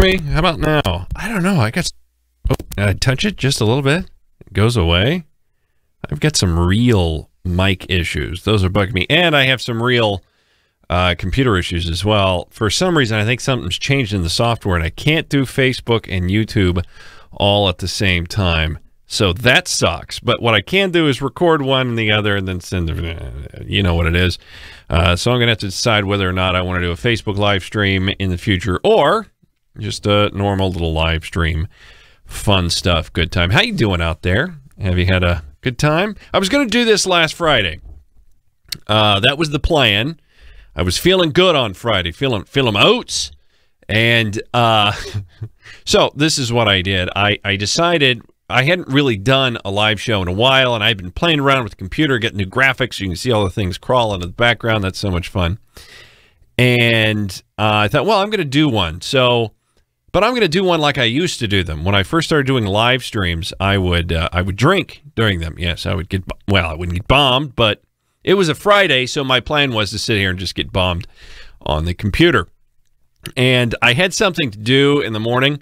me? How about now? I don't know. I got... Oh, I touch it just a little bit. It goes away. I've got some real mic issues. Those are bugging me. And I have some real computer issues as well. For some reason, I think something's changed in the software, and I can't do Facebook and YouTube all at the same time. So that sucks. But what I can do is record one and the other and then send them. You know what it is. So I'm going to have to decide whether or not I want to do a Facebook live stream in the future or just a normal little live stream. Fun stuff. Good time. How you doing out there? Have you had a good time? I was going to do this last Friday. That was the plan. I was feeling good on Friday, feeling my oats. And so this is what I did. I decided I hadn't really done a live show in a while, and I've been playing around with the computer, getting new graphics. You can see all the things crawling in the background. That's so much fun. And I thought, well, I'm going to do one. But I'm going to do one like I used to do them. When I first started doing live streams, I would drink during them. Yes, I would get, well, I wouldn't get bombed, but it was a Friday, so my plan was to sit here and just get bombed on the computer. And I had something to do in the morning,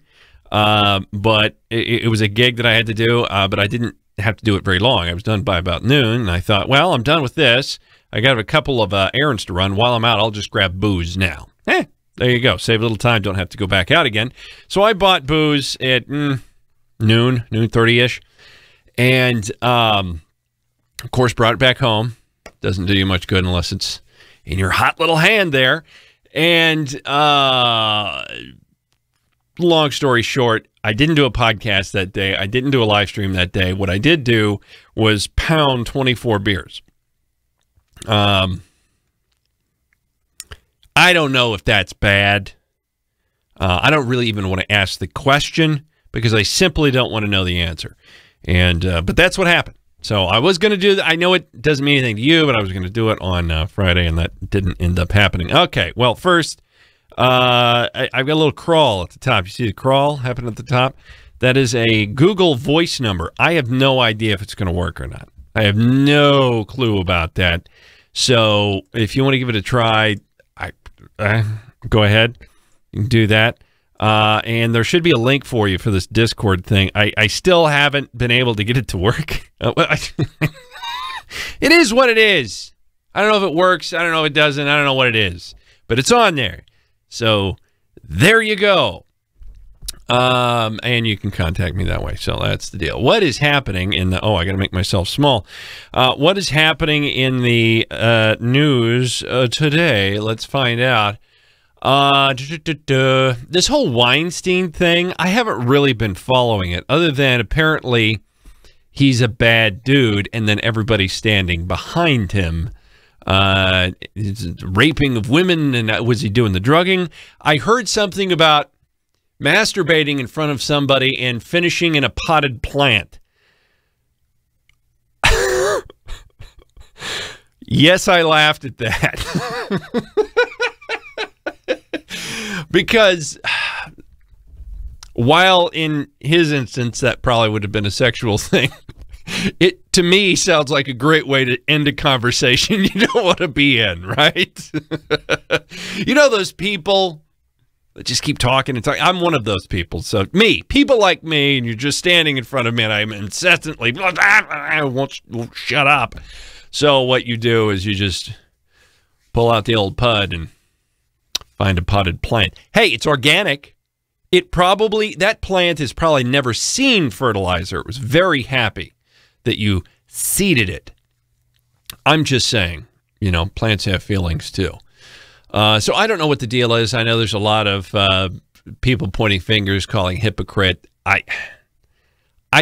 but it was a gig that I had to do, but I didn't have to do it very long. I was done by about noon, and I thought, well, I'm done with this. I got a couple of errands to run. While I'm out, I'll just grab booze now. There you go. Save a little time. Don't have to go back out again. So I bought booze at noon 30-ish, and of course brought it back home. Doesn't do you much good unless it's in your hot little hand there. And long story short, I didn't do a podcast that day. I didn't do a live stream that day. What I did do was pound 24 beers. I don't know if that's bad. I don't really even want to ask the question because I simply don't want to know the answer. And but that's what happened. So I was going to do that. I know it doesn't mean anything to you, but I was going to do it on Friday, and that didn't end up happening. Okay, well, first, I've got a little crawl at the top. You see the crawl happen at the top? That is a Google Voice number. I have no idea if it's going to work or not. I have no clue about that. So if you want to give it a try, go ahead. You can do that. And there should be a link for you for this Discord thing. I still haven't been able to get it to work. It is what it is. I don't know if it works. I don't know if it doesn't. I don't know what it is. But it's on there. So there you go. And you can contact me that way. So that's the deal. What is happening in the... Oh, I got to make myself small. What is happening in the news today? Let's find out. This whole Weinstein thing, I haven't really been following it, other than apparently he's a bad dude, and then everybody's standing behind him. Raping of women, and was he doing the drugging? I heard something about masturbating in front of somebody and finishing in a potted plant. Yes, I laughed at that. Because while in his instance that probably would have been a sexual thing, it to me sounds like a great way to end a conversation you don't want to be in, right? You know those people that just keep talking and talking? I'm one of those people. So people like me, and you're just standing in front of me and I'm incessantly won't shut up. So what you do is you just pull out the old pud and find a potted plant. Hey, it's organic. That plant has probably never seen fertilizer. It was very happy that you seeded it. I'm just saying, you know, plants have feelings too. So I don't know what the deal is. I know there's a lot of people pointing fingers, calling hypocrite. I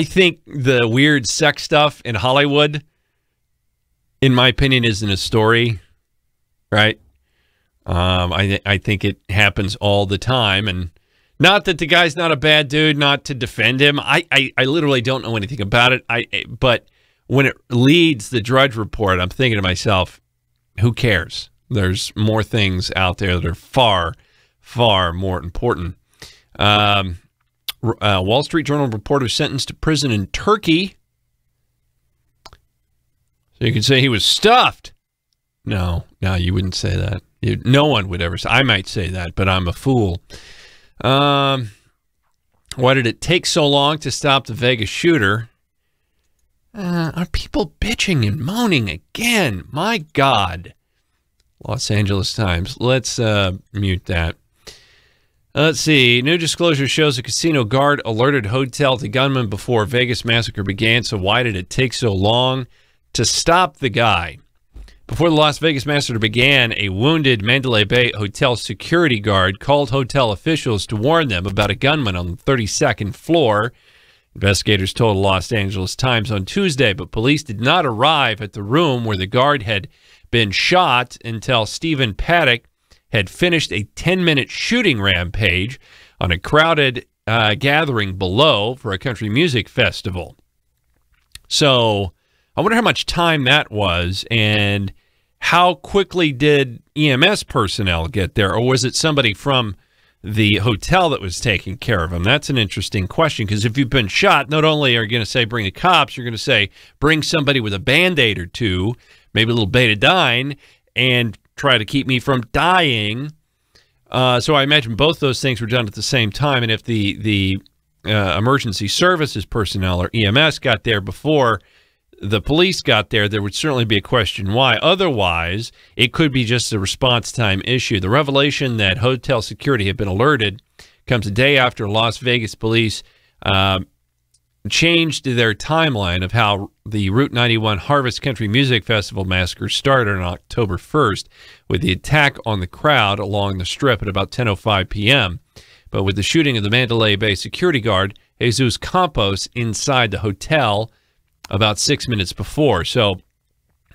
think the weird sex stuff in Hollywood, in my opinion, isn't a story, right? I think it happens all the time, and not that the guy's not a bad dude, not to defend him. I literally don't know anything about it. But when it leads the Drudge Report, I'm thinking to myself, who cares? There's more things out there that are far, far more important. Wall Street Journal reporter sentenced to prison in Turkey. So you could say he was stuffed. No, you wouldn't say that. No one would ever say. I might say that, but I'm a fool. Why did it take so long to stop the Vegas shooter? Are people bitching and moaning again? My God. Los Angeles Times. Let's mute that. Let's see. New disclosure shows a casino guard alerted hotel to gunman before Vegas massacre began. So why did it take so long to stop the guy? Before the Las Vegas massacre began, a wounded Mandalay Bay hotel security guard called hotel officials to warn them about a gunman on the 32nd floor. Investigators told Los Angeles Times on Tuesday, but police did not arrive at the room where the guard had been shot until Stephen Paddock had finished a 10-minute shooting rampage on a crowded gathering below for a country music festival. So I wonder how much time that was, and how quickly did EMS personnel get there, or was it somebody from the hotel that was taking care of him? That's an interesting question, because if you've been shot, not only are you going to say bring the cops, you're going to say bring somebody with a Band-Aid or two, maybe a little betadine, and try to keep me from dying. So I imagine both those things were done at the same time, and if the emergency services personnel or EMS got there before the police got there, there would certainly be a question why. Otherwise, it could be just a response time issue. The revelation that hotel security had been alerted comes a day after Las Vegas police changed their timeline of how the Route 91 Harvest Country Music Festival massacre started on October 1st with the attack on the crowd along the Strip at about 10:05 p.m. But with the shooting of the Mandalay Bay security guard, Jesus Campos, inside the hotel about 6 minutes before. So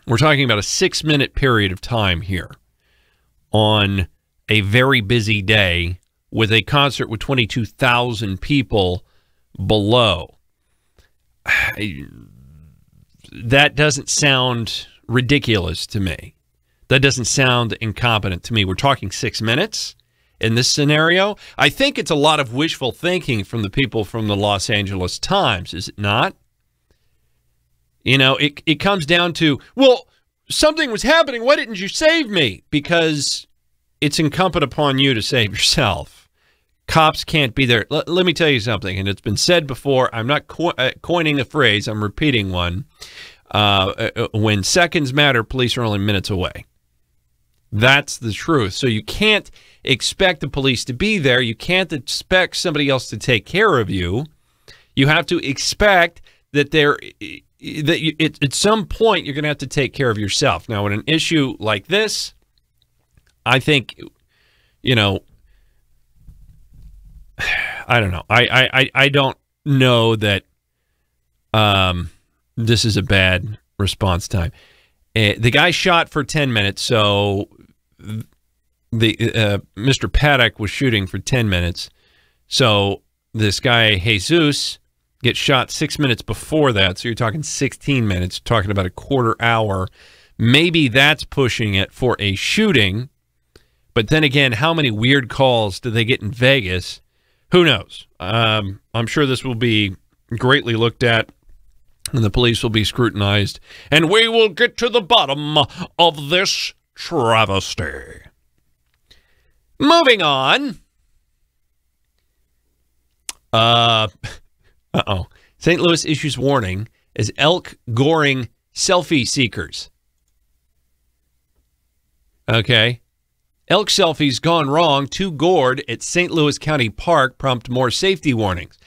we're talking about a 6-minute period of time here on a very busy day with a concert with 22,000 people below. That doesn't sound ridiculous to me. That doesn't sound incompetent to me. We're talking 6 minutes in this scenario. I think it's a lot of wishful thinking from the people from the Los Angeles Times, is it not? You know, it comes down to, well, something was happening. Why didn't you save me? Because it's incumbent upon you to save yourself. Cops can't be there. Let me tell you something, and it's been said before. I'm not coining a phrase. I'm repeating one. When seconds matter, police are only minutes away. That's the truth. So you can't expect the police to be there. You can't expect somebody else to take care of you. You have to expect that at some point you're going to have to take care of yourself. Now, in an issue like this, I think, you know, I don't know. I don't know that this is a bad response time. The guy shot for 10 minutes, so Mr. Paddock was shooting for 10 minutes. So this guy, Jesus, gets shot 6 minutes before that, so you're talking 16 minutes, talking about a quarter hour. Maybe that's pushing it for a shooting, but then again, how many weird calls do they get in Vegas? Who knows? I'm sure this will be greatly looked at, and the police will be scrutinized, and we will get to the bottom of this travesty. Moving on. St. Louis issues warning as elk goring selfie seekers. Okay. Elk selfies gone wrong. 2 gored at St. Louis County Park prompt more safety warnings.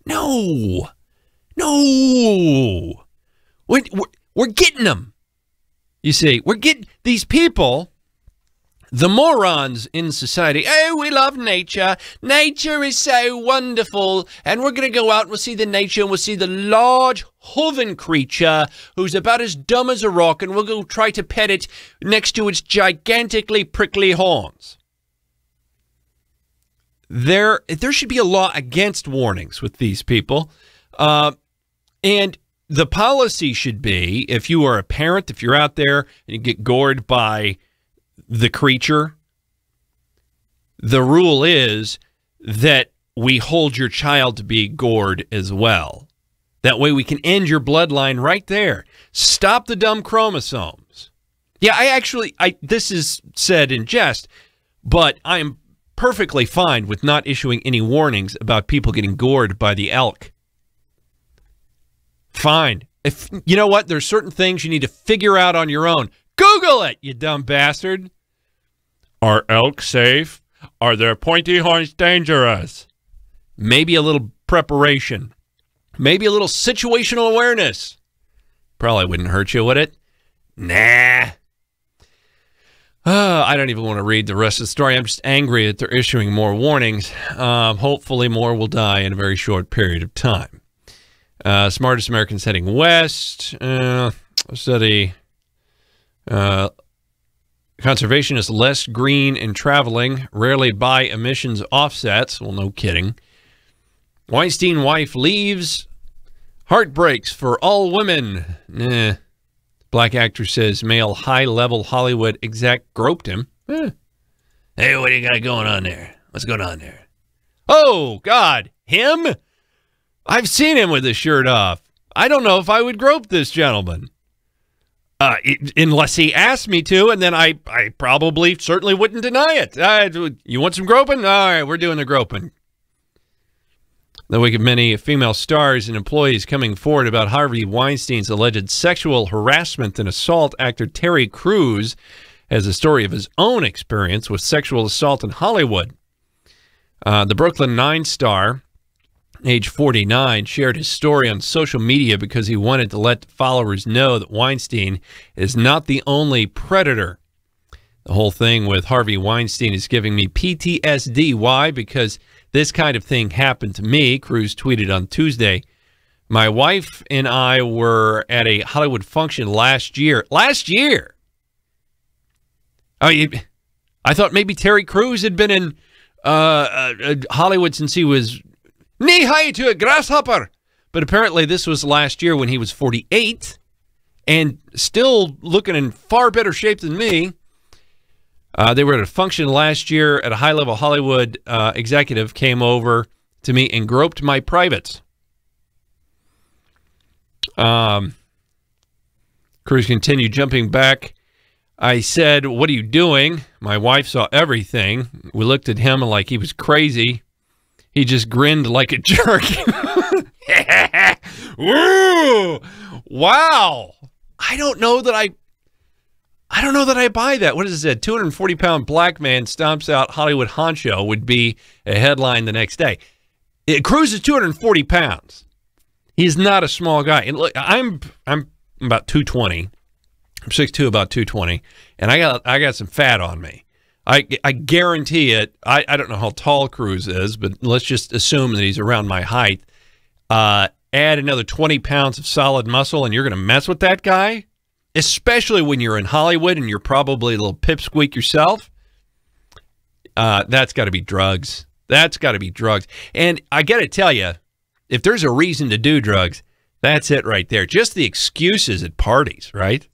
No. We're getting them. You see, we're getting these people, the morons in society. Oh, we love nature. Nature is so wonderful. And we're going to go out and we'll see the nature and we'll see the large hoven creature who's about as dumb as a rock, and we'll go try to pet it next to its gigantically prickly horns. There should be a law against warnings with these people. And the policy should be, if you are a parent, if you're out there and you get gored by the creature, the rule is that we hold your child to be gored as well. That way we can end your bloodline right there. Stop the dumb chromosomes. Yeah, this is said in jest, but I'm perfectly fine with not issuing any warnings about people getting gored by the elk. Fine. If you know what, there's certain things you need to figure out on your own. Google it, you dumb bastard. Are elk safe? Are their pointy horns dangerous? Maybe a little preparation. Maybe a little situational awareness. Probably wouldn't hurt you, would it? Nah. I don't even want to read the rest of the story. I'm just angry that they're issuing more warnings. Hopefully more will die in a very short period of time. Smartest Americans heading west. Study. Conservationists less green in traveling. Rarely buy emissions offsets. Well, no kidding. Weinstein wife leaves. Heartbreaks for all women. Nah. Black actor says male high-level Hollywood exec groped him. Hey, what do you got going on there? What's going on there? Oh, God. Him? I've seen him with his shirt off. I don't know if I would grope this gentleman. Unless he asked me to, and then I probably certainly wouldn't deny it. You want some groping? All right, we're doing the groping. The wake of many female stars and employees coming forward about Harvey Weinstein's alleged sexual harassment and assault, actor Terry Crews has a story of his own experience with sexual assault in Hollywood. The Brooklyn Nine star, age 49, shared his story on social media because he wanted to let followers know that Weinstein is not the only predator. The whole thing with Harvey Weinstein is giving me PTSD. Why? Because this kind of thing happened to me, Crews tweeted on Tuesday. My wife and I were at a Hollywood function last year. Last year? I thought maybe Terry Crews had been in Hollywood since he was knee-high to a grasshopper. But apparently this was last year when he was 48 and still looking in far better shape than me. They were at a function last year at a high-level Hollywood executive came over to me and groped my privates. Crews continued jumping back. I said, what are you doing? My wife saw everything. We looked at him like he was crazy. He just grinned like a jerk. Woo! Wow. I don't know that I buy that. What is it? 240-pound black man stomps out Hollywood honcho would be a headline the next day. Crews is 240 pounds. He's not a small guy. And look, I'm about 220. I'm 6'2", about 220, and I got some fat on me. I guarantee it. I don't know how tall Crews is, but let's just assume that he's around my height. Add another 20 pounds of solid muscle, and you're going to mess with that guy? Especially when you're in Hollywood and you're probably a little pipsqueak yourself. That's got to be drugs. That's got to be drugs. And I got to tell you, if there's a reason to do drugs, that's it right there. Just the excuses at parties, right?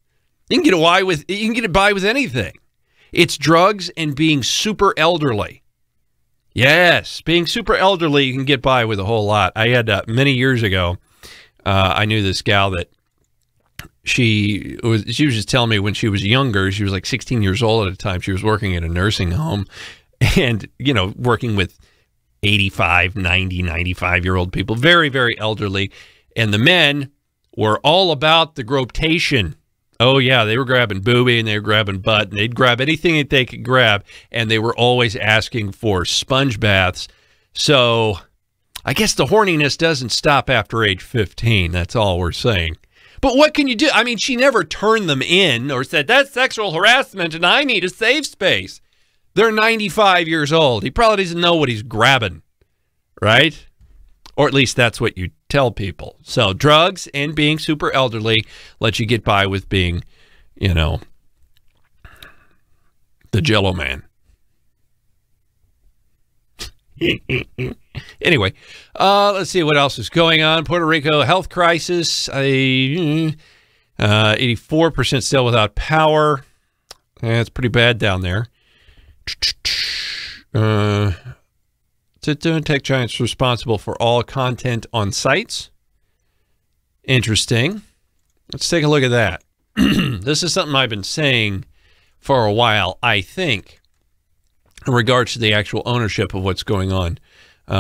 You can get by with anything. It's drugs and being super elderly. Yes, being super elderly, you can get by with a whole lot. I had many years ago, I knew this gal that she was just telling me when she was younger, she was like 16 years old at the time. She was working at a nursing home and, you know, working with 85, 90, 95-year-old people, very, very elderly. And the men were all about the groptation. Oh, yeah, they were grabbing boobie and they were grabbing butt and they'd grab anything that they could grab. And they were always asking for sponge baths. So I guess the horniness doesn't stop after age 15. That's all we're saying. But what can you do? I mean, she never turned them in or said, that's sexual harassment and I need a safe space. They're 95 years old. He probably doesn't know what he's grabbing, right? Or at least that's what you tell people. So drugs and being super elderly let you get by with being, you know, the Jello man. Anyway, let's see what else is going on. Puerto Rico health crisis. 84% still without power. It's pretty bad down there. Tech giants responsible for all content on sites. Interesting. Let's take a look at that. This is something I've been saying for a while. I think in regards to the actual ownership of what's going on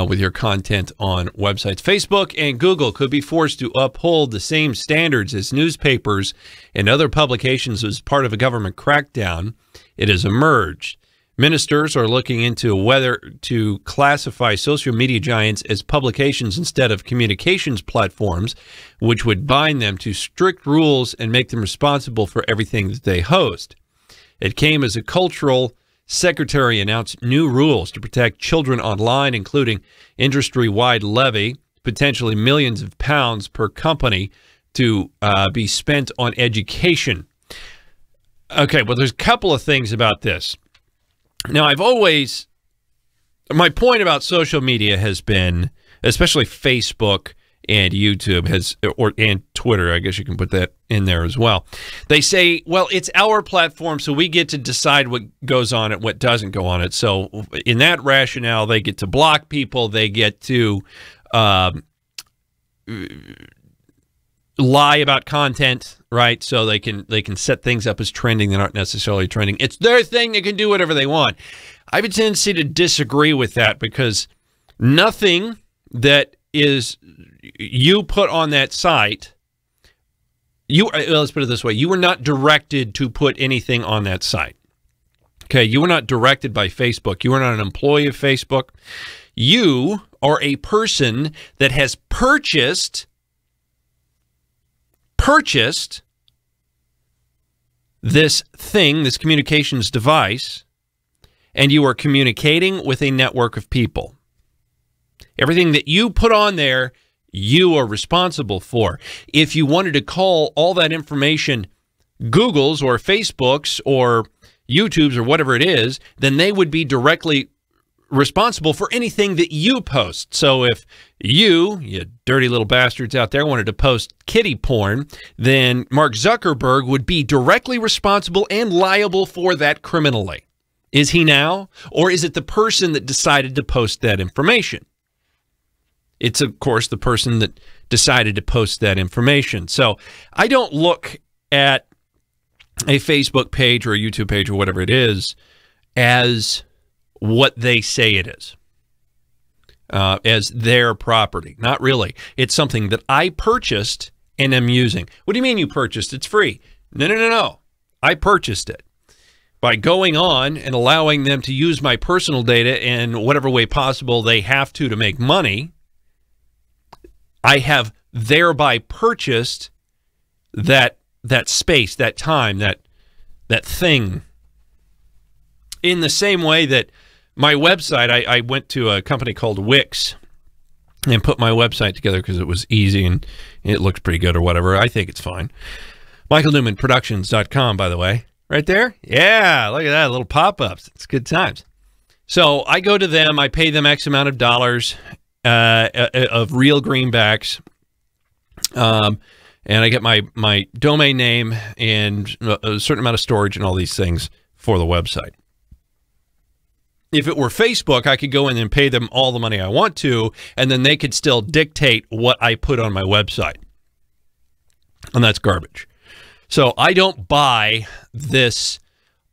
with your content on websites. Facebook and Google could be forced to uphold the same standards as newspapers and other publications as part of a government crackdown. It has emerged. Ministers are looking into whether to classify social media giants as publications instead of communications platforms, which would bind them to strict rules and make them responsible for everything that they host. It came as a cultural secretary announced new rules to protect children online, including industry-wide levy, potentially millions of pounds per company to be spent on education. Okay, well, there's a couple of things about this. Now, my point about social media has been, especially Facebook and YouTube and Twitter, I guess you can put that in there as well. They say, well, it's our platform, so we get to decide what goes on it, what doesn't go on it. So in that rationale, they get to block people, they get to lie about content, right? So they can set things up as trending that aren't necessarily trending. It's their thing. They can do whatever they want. I have a tendency to disagree with that because nothing that is you put on that site, let's put it this way, you were not directed to put anything on that site. Okay, you were not directed by Facebook. You were not an employee of Facebook. You are a person that has purchased this thing, this communications device, and you are communicating with a network of people. Everything that you put on there, you are responsible for. If you wanted to call all that information Google's or Facebook's or YouTube's or whatever it is, then they would be directly responsible for anything that you post. So if you dirty little bastards out there, wanted to post kitty porn, then Mark Zuckerberg would be directly responsible and liable for that criminally. Is he now? Or is it the person that decided to post that information? It's, of course, the person that decided to post that information. So I don't look at a Facebook page or a YouTube page or whatever it is as what they say it is, as their property. Not really. It's something that I purchased and am using. What do you mean you purchased? It's free. No. I purchased it by going on and allowing them to use my personal data in whatever way possible they have to make money. I have thereby purchased that space, that time, that thing. In the same way that my website, I went to a company called Wix and put my website together because it was easy and it looked pretty good or whatever. I think it's fine. MichaelNewmanProductions.com, by the way. Right there? Yeah, look at that, little pop-ups. It's good times. So I go to them, I pay them X amount of dollars of real greenbacks, and I get my domain name and a certain amount of storage and all these things for the website. If it were Facebook, I could go in and pay them all the money I want to, and then they could still dictate what I put on my website. And that's garbage. So I don't buy this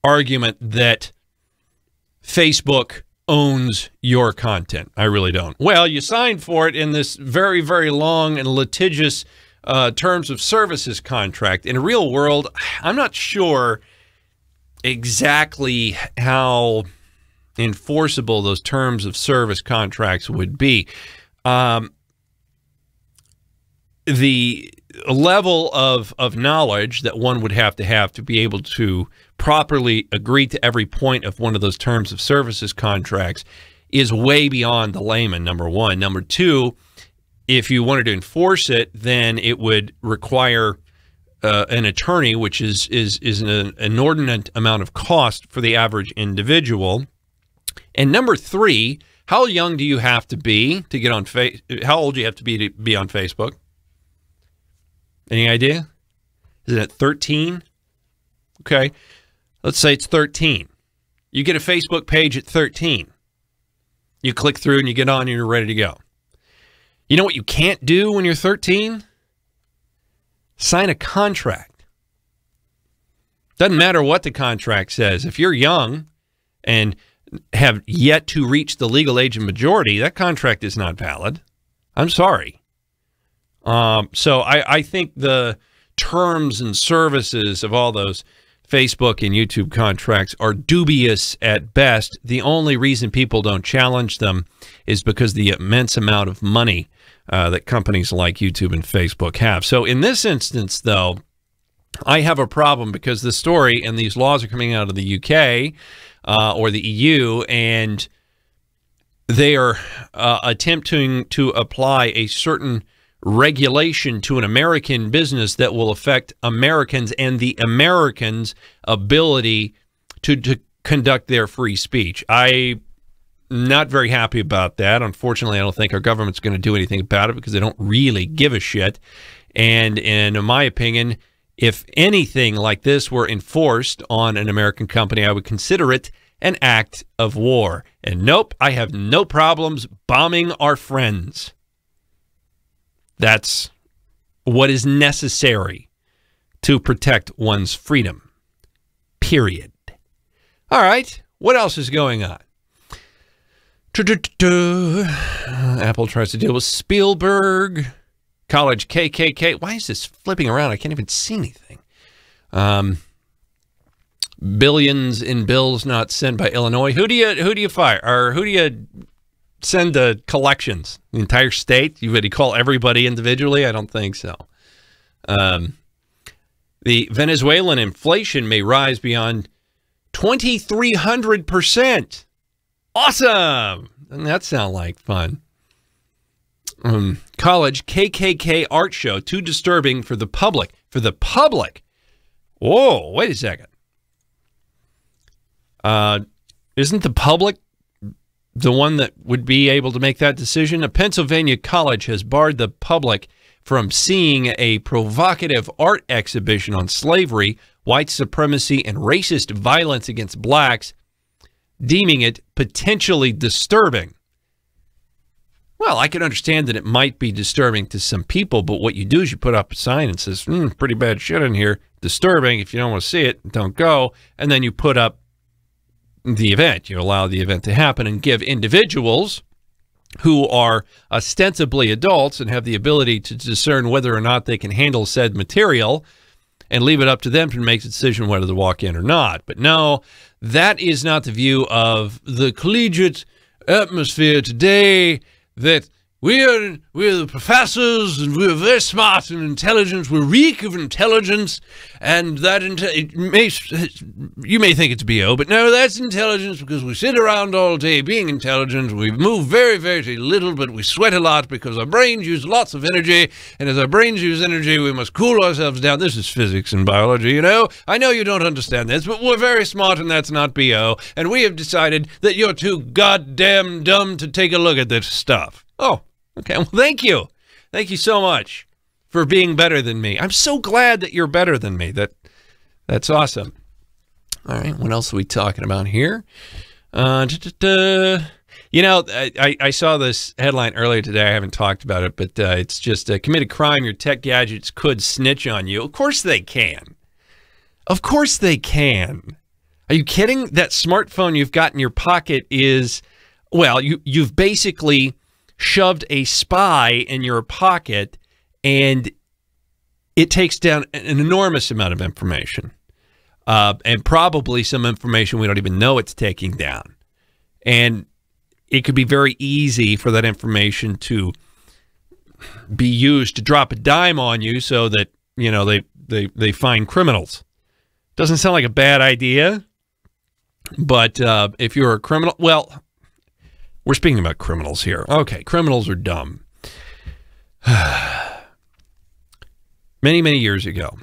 argument that Facebook owns your content. I really don't. Well, you signed for it in this very, very long and litigious terms of services contract. In a real world, I'm not sure exactly how enforceable those terms of service contracts would be. The level of knowledge that one would have to be able to properly agree to every point of one of those terms of services contracts is way beyond the layman, number one. Number two, if you wanted to enforce it, then it would require an attorney, which is an inordinate amount of cost for the average individual. And number three, how young do you have to be to get on how old do you have to be on Facebook? Any idea? Is it at 13? Okay. Let's say it's 13. You get a Facebook page at 13. You click through and you get on and you're ready to go. You know what you can't do when you're 13? Sign a contract. Doesn't matter what the contract says. If you're young and have yet to reach the legal age of majority, that contract is not valid. I'm sorry. So I think the terms and services of all those Facebook and YouTube contracts are dubious at best. The only reason people don't challenge them is because the immense amount of money that companies like YouTube and Facebook have. So in this instance, though, I have a problem because the story and these laws are coming out of the UK or the EU, and they are attempting to apply a certain regulation to an American business that will affect Americans and the Americans' ability to conduct their free speech. I'm not very happy about that. Unfortunately, I don't think our government's going to do anything about it because they don't really give a shit. And in my opinion, if anything like this were enforced on an American company, I would consider it an act of war. And nope, I have no problems bombing our friends. That's what is necessary to protect one's freedom. Period. All right, what else is going on? Apple tries to deal with Spielberg. College KKK. Why is this flipping around? I can't even see anything. Billions in bills not sent by Illinois. Who do you fire? Or who do you send the collections? The entire state? You would call everybody individually? I don't think so. The Venezuelan inflation may rise beyond 2,300%. Awesome! Doesn't that sound like fun? College KKK art show, too disturbing for the public. For the public? Whoa, wait a second. Isn't the public the one that would be able to make that decision? A Pennsylvania college has barred the public from seeing a provocative art exhibition on slavery, white supremacy, and racist violence against blacks, deeming it potentially disturbing. Well, I can understand that it might be disturbing to some people, but what you do is you put up a sign and says, pretty bad shit in here, disturbing. If you don't want to see it, don't go. And then you put up the event. You allow the event to happen and give individuals who are ostensibly adults and have the ability to discern whether or not they can handle said material, and leave it up to them to make the decision whether to walk in or not. But no, that is not the view of the collegiate atmosphere today, that we're the professors and we're very smart and intelligent. We're reek of intelligence, and that you may think it's BO, but no, that's intelligence because we sit around all day being intelligent. We move very, very little, but we sweat a lot because our brains use lots of energy, and as our brains use energy, we must cool ourselves down. This is physics and biology, you know. I know you don't understand this, but we're very smart, and that's not BO, and we have decided that you're too goddamn dumb to take a look at this stuff. Oh. Okay, well, thank you. Thank you so much for being better than me. I'm so glad that you're better than me. That's awesome. All right, what else are we talking about here? You know, I saw this headline earlier today. I haven't talked about it, but it's just commit a crime. Your tech gadgets could snitch on you. Of course they can. Of course they can. Are you kidding? That smartphone you've got in your pocket is, well, you've basically shoved a spy in your pocket, and it takes down an enormous amount of information, and probably some information we don't even know it's taking down. And it could be very easy for that information to be used to drop a dime on you so that, you know, they find criminals. Doesn't sound like a bad idea, but if you're a criminal, well, we're speaking about criminals here. Okay, criminals are dumb. Many, many years ago,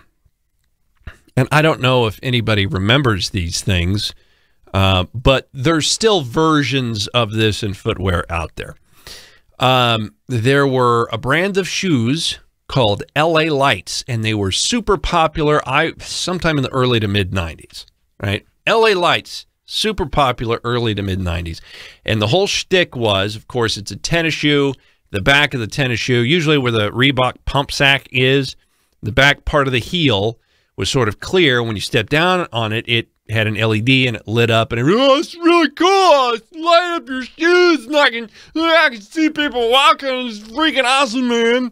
and I don't know if anybody remembers these things, but there's still versions of this in footwear out there. There were a brand of shoes called LA Lights, and they were super popular sometime in the early to mid-90s, right? LA Lights. Super popular early to mid-90s. And the whole shtick was, of course, it's a tennis shoe. The back of the tennis shoe, usually where the Reebok pump sack is, the back part of the heel was sort of clear. When you step down on it, it had an LED and it lit up, and it's really cool. Light up your shoes, and I can see people walking. It's freaking awesome, man.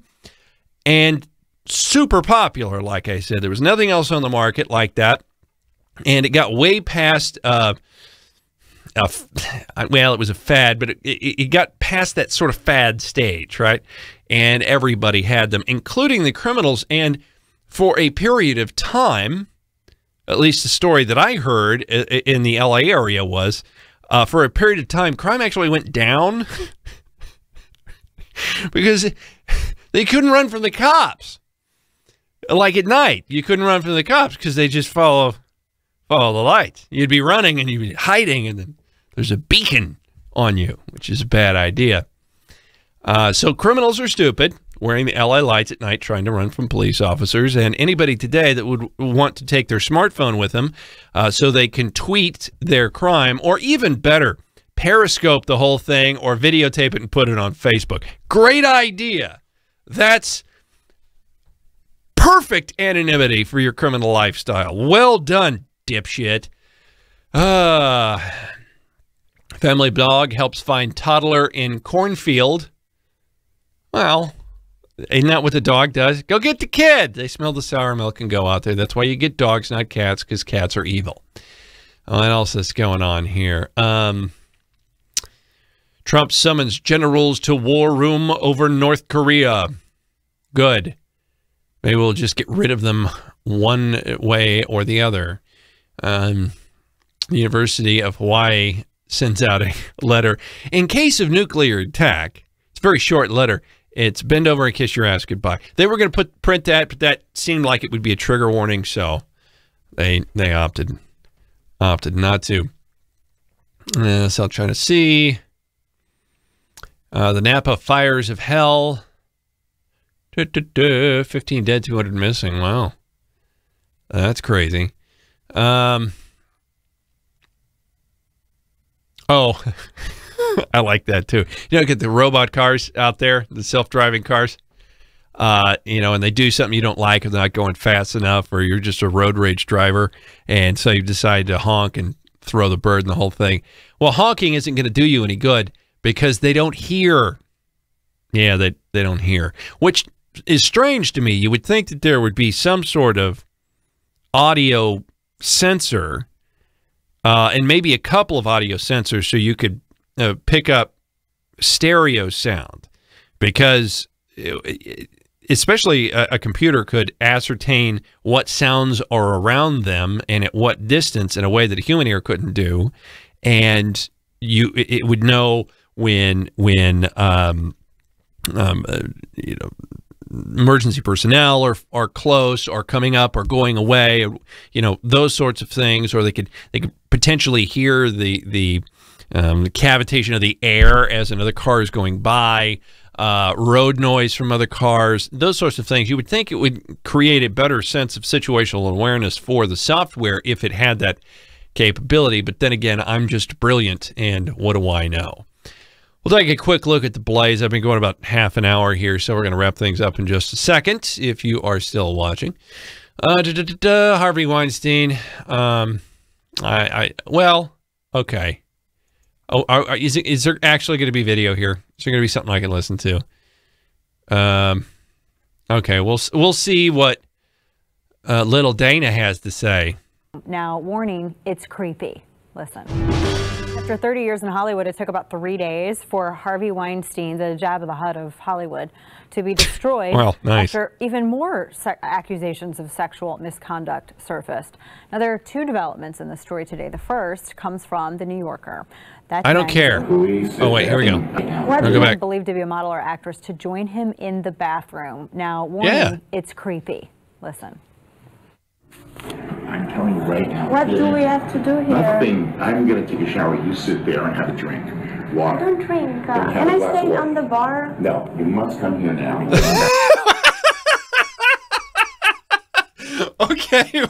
And super popular, like I said. There was nothing else on the market like that, and it got way past. Well, it was a fad, but it got past that sort of fad stage, right? And everybody had them, including the criminals. And for a period of time, at least the story that I heard in the LA area was, for a period of time, crime actually went down because they couldn't run from the cops. Like at night, you couldn't run from the cops because they just follow the lights. You'd be running and you'd be hiding, and then there's a beacon on you, which is a bad idea. So criminals are stupid, wearing the LA lights at night, trying to run from police officers. And anybody today that would want to take their smartphone with them so they can tweet their crime, or even better, periscope the whole thing or videotape it and put it on Facebook. Great idea. That's perfect anonymity for your criminal lifestyle. Well done, dipshit. Family dog helps find toddler in cornfield. Well, isn't that what the dog does? Go get the kid. They smell the sour milk and go out there. That's why you get dogs, not cats, because cats are evil. What else is going on here? Trump summons generals to war room over North Korea. Good. Maybe we'll just get rid of them one way or the other. The University of Hawaii sends out a letter. In case of nuclear attack, it's a very short letter. It's bend over and kiss your ass goodbye. They were going to print that, but that seemed like it would be a trigger warning, so they opted not to. So I'm trying to see. The Napa fires of hell. 15 dead, 200 missing. Wow. That's crazy. Oh, I like that too. You know, get the robot cars out there, the self-driving cars, you know, and they do something you don't like, or they're not going fast enough, or you're just a road rage driver, and so you decide to honk and throw the bird and the whole thing. Well, honking isn't going to do you any good because they don't hear. Yeah, they don't hear, which is strange to me. You would think that there would be some sort of audio sensor, and maybe a couple of audio sensors so you could pick up stereo sound, because especially a computer could ascertain what sounds are around them and at what distance in a way that a human ear couldn't do, and it would know when you know, emergency personnel are close or coming up or going away, you know, those sorts of things, or they could potentially hear the cavitation of the air as another car is going by, road noise from other cars, those sorts of things. You would think it would create a better sense of situational awareness for the software if it had that capability. But then again, I'm just brilliant, and what do I know? We'll take a quick look at the Blaze. I've been going about half an hour here, so we're going to wrap things up in just a second, if you are still watching. Harvey Weinstein. Well, okay. Oh, is there actually going to be video here? Is there going to be something I can listen to? Okay, we'll see what little Dana has to say. Now, warning, it's creepy. Listen. After 30 years in Hollywood, it took about 3 days for Harvey Weinstein, the Jabba the Hutt of Hollywood, to be destroyed. Well, nice. After even more accusations of sexual misconduct surfaced. Now, there are two developments in the story today. The first comes from The New Yorker. I don't care. Oh, wait, here we go. Go back. Believed to be a model or actress to join him in the bathroom. Now, warning, it's creepy. Listen. I'm telling you right now. What do we have to do here? Nothing. I'm going to take a shower. You sit there and have a drink. Water. I don't drink. Can I stay on the bar? No, you must come here now. Okay.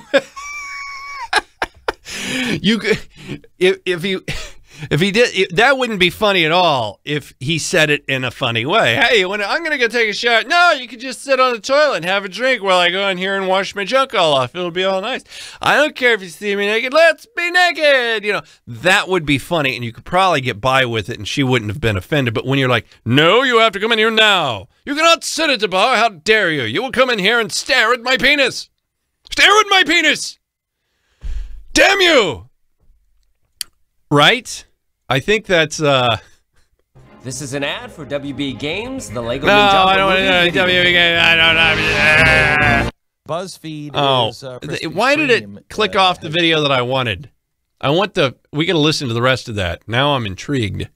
If he did, that wouldn't be funny at all if he said it in a funny way. Hey, I'm going to go take a shower. No, you could just sit on the toilet and have a drink while I go in here and wash my junk all off. It'll be all nice. I don't care if you see me naked. Let's be naked. You know, that would be funny, and you could probably get by with it, and she wouldn't have been offended. But when you're like, no, you have to come in here now. You cannot sit at the bar. How dare you? You will come in here and stare at my penis. Stare at my penis. Damn you. Right? I think that's, This is an ad for WB Games, the Lego No, Ninjago I don't want to do WB Games. I don't know. BuzzFeed is... why did it click off the video that I wanted? We can listen to the rest of that. Now I'm intrigued.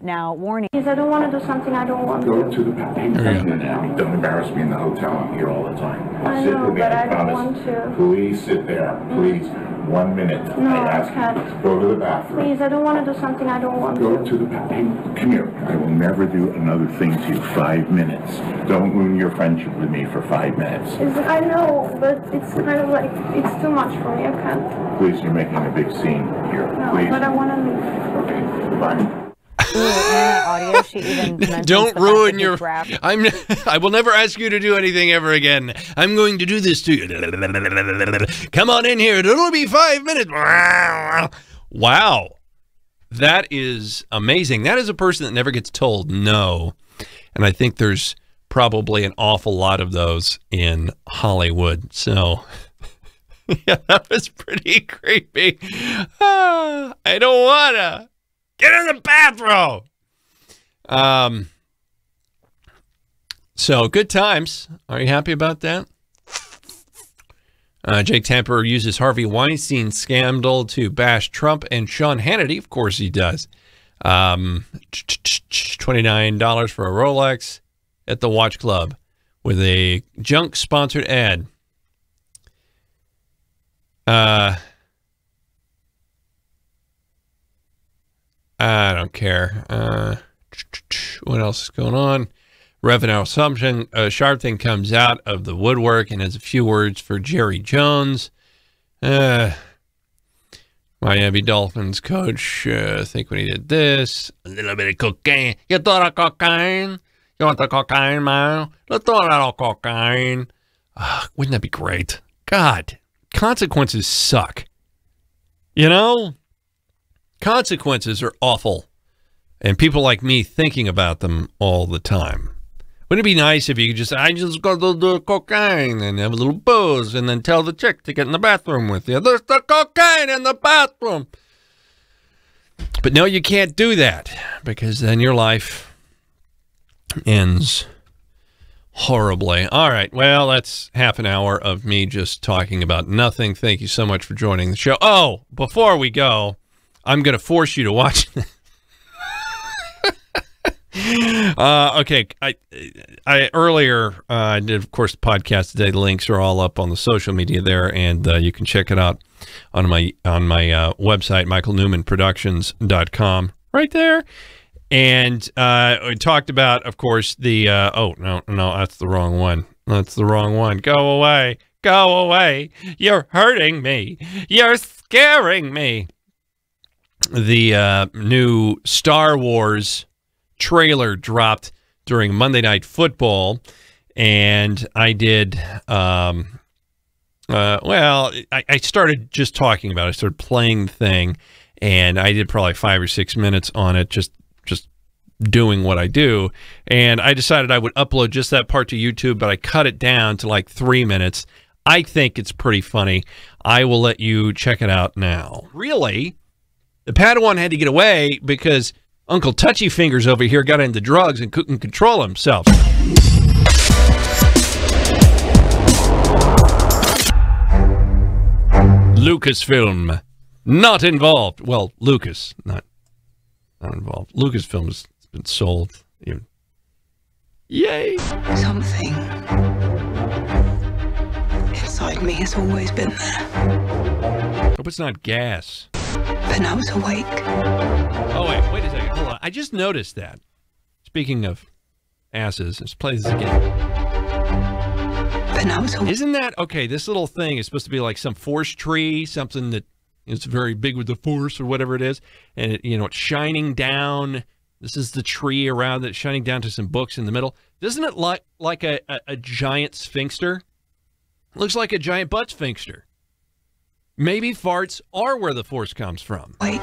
Now, warning. Because I don't want to do something I don't want Go to. to the bathroom now. Don't embarrass me in the hotel. I'm here all the time. I Sit know, with me, but I I don't promise. want to. Please sit there. Please. 1 minute. No, I I ask can't. you. Go to the bathroom. Please, I don't want to do something I don't want Go to. to the bathroom. Come here. I will never do another thing to you. 5 minutes. Don't ruin your friendship with me for 5 minutes. I know, but it's kind of like, it's too much for me. I can't. Please, you're making a big scene here. No, Please. but I want to leave. Okay, goodbye. Audio, she even mentions Don't the ruin fact that your. he grabbed- I will never ask you to do anything ever again. I'm going to do this to you. Come on in here. It'll be 5 minutes. Wow, that is amazing. That is a person that never gets told no, and I think there's probably an awful lot of those in Hollywood. So. Yeah, that was pretty creepy. I don't wanna. Get in the bathroom. So good times. Are you happy about that? Jake Tapper uses Harvey Weinstein scandal to bash Trump and Sean Hannity. Of course he does. $29 for a Rolex at the Watch Club with a junk sponsored ad. I don't care. What else is going on? Revenue assumption. Sharp Thing comes out of the woodwork and has a few words for Jerry Jones. Miami Dolphins coach, I think when he did this, a little bit of cocaine. You thought of cocaine? You want the cocaine, man? Let's throw a little cocaine. Wouldn't that be great? God, consequences suck. You know? Consequences are awful, and people like me thinking about them all the time. Wouldn't it be nice if you could just, I just go to the cocaine and have a little booze and then tell the chick to get in the bathroom with you. There's the cocaine in the bathroom. But no, you can't do that because then your life ends horribly. All right, well, that's half an hour of me just talking about nothing. Thank you so much for joining the show. Oh, before we go, I'm going to force you to watch this. Okay. I earlier did, of course, the podcast today. The links are all up on the social media there, and you can check it out on my website, michaelnewmanproductions.com, right there. And we talked about, of course, the oh no, that's the wrong one. That's the wrong one. Go away. Go away. You're hurting me. You're scaring me. The new Star Wars trailer dropped during Monday Night Football, and I did well, I started just talking about it. I started playing the thing, and I did probably 5 or 6 minutes on it, just doing what I do, and I decided I would upload just that part to YouTube, but I cut it down to like 3 minutes. I think it's pretty funny. I will let you check it out now. Really? The Padawan had to get away because Uncle Touchy Fingers over here got into drugs and couldn't control himself. Lucasfilm, not involved. Well, Lucas, not involved. Lucasfilm has been sold. Even. Yay! Something inside me has always been there. Hope it's not gas. But now it's awake. Oh, wait a second. Hold on. I just noticed that. Speaking of asses, let's play this again. But now it's awake. Isn't that, okay, this little thing is supposed to be like some forest tree, something that It's very big with the force or whatever it is. And, it's shining down. This is the tree around it, shining down to some books in the middle. Doesn't it look like a giant sphinxter? Looks like a giant butt sphinxter. Maybe farts are where the force comes from. And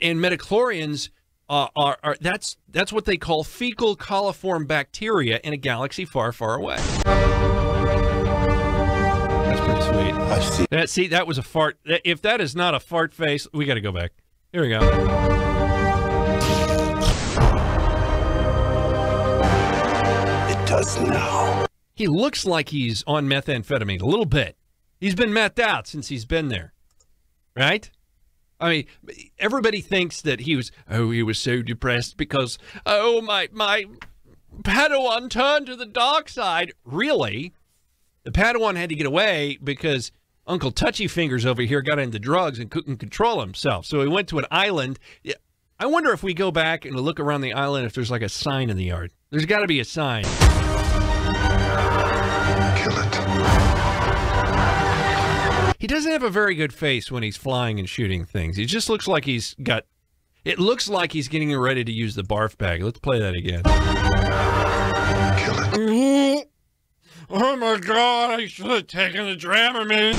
midichlorians are that's what they call fecal coliform bacteria in a galaxy far, far away. That's pretty sweet. I see. See, that was a fart. If that is not a fart face, we got to go back. Here we go. It does now. He looks like he's on methamphetamine a little bit. He's been methed out since he's been there, right? I mean, everybody thinks that he was so depressed because, my Padawan turned to the dark side. Really? The Padawan had to get away because Uncle Touchy Fingers over here got into drugs and couldn't control himself. So he went to an island. I wonder if we go back and look around the island if there's like a sign in the yard. There's got to be a sign. Kill it. He doesn't have a very good face when he's flying and shooting things. He just looks like it looks like he's getting ready to use the barf bag. Let's play that again. Kill it. Oh my God, I should have taken the Dramamine.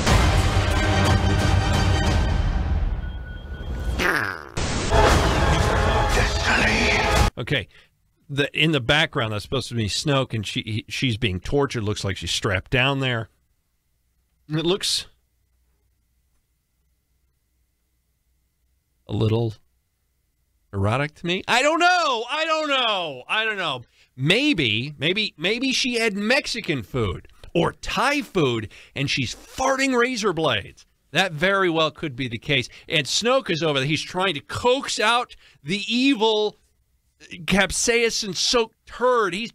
Destiny. Okay. In the background, that's supposed to be Snoke, and she's being tortured. Looks like she's strapped down there. And it looks a little erotic to me. I don't know. Maybe she had Mexican food or Thai food, and she's farting razor blades. That very well could be the case. And Snoke is over there. He's trying to coax out the evil capsaicin-soaked turd. He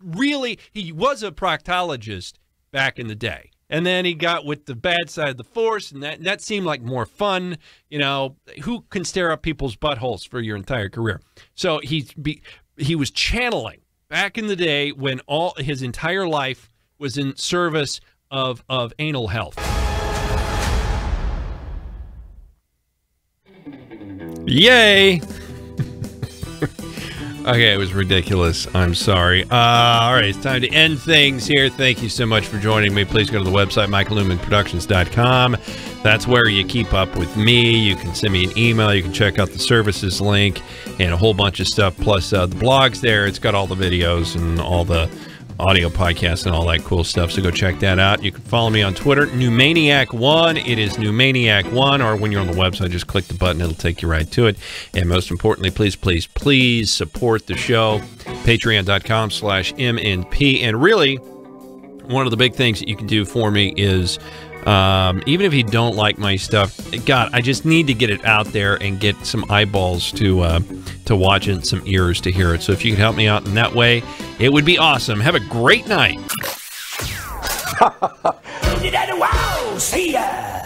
was a proctologist back in the day. And then he got with the bad side of the force, and that seemed like more fun. Who can stare up people's buttholes for your entire career? So he was channeling back in the day when all his entire life was in service of anal health. Yay! Okay, it was ridiculous. I'm sorry. All right, it's time to end things here. Thank you so much for joining me. Please go to the website, michaelnewmanproductions.com. That's where you keep up with me. You can send me an email. You can check out the services link and a whole bunch of stuff, plus the blogs there. It's got all the videos and all the audio podcasts and all that cool stuff, so go check that out. You can follow me on Twitter, Newmaniac1. It is Newmaniac1, or when you're on the website, just click the button. It'll take you right to it. And most importantly, please, please, please support the show. Patreon.com/MNP. And really, one of the big things that you can do for me is, even if you don't like my stuff, God, I just need to get it out there and get some eyeballs to watch it, some ears to hear it. So if you could help me out in that way, it would be awesome. Have a great night. Wow, see ya.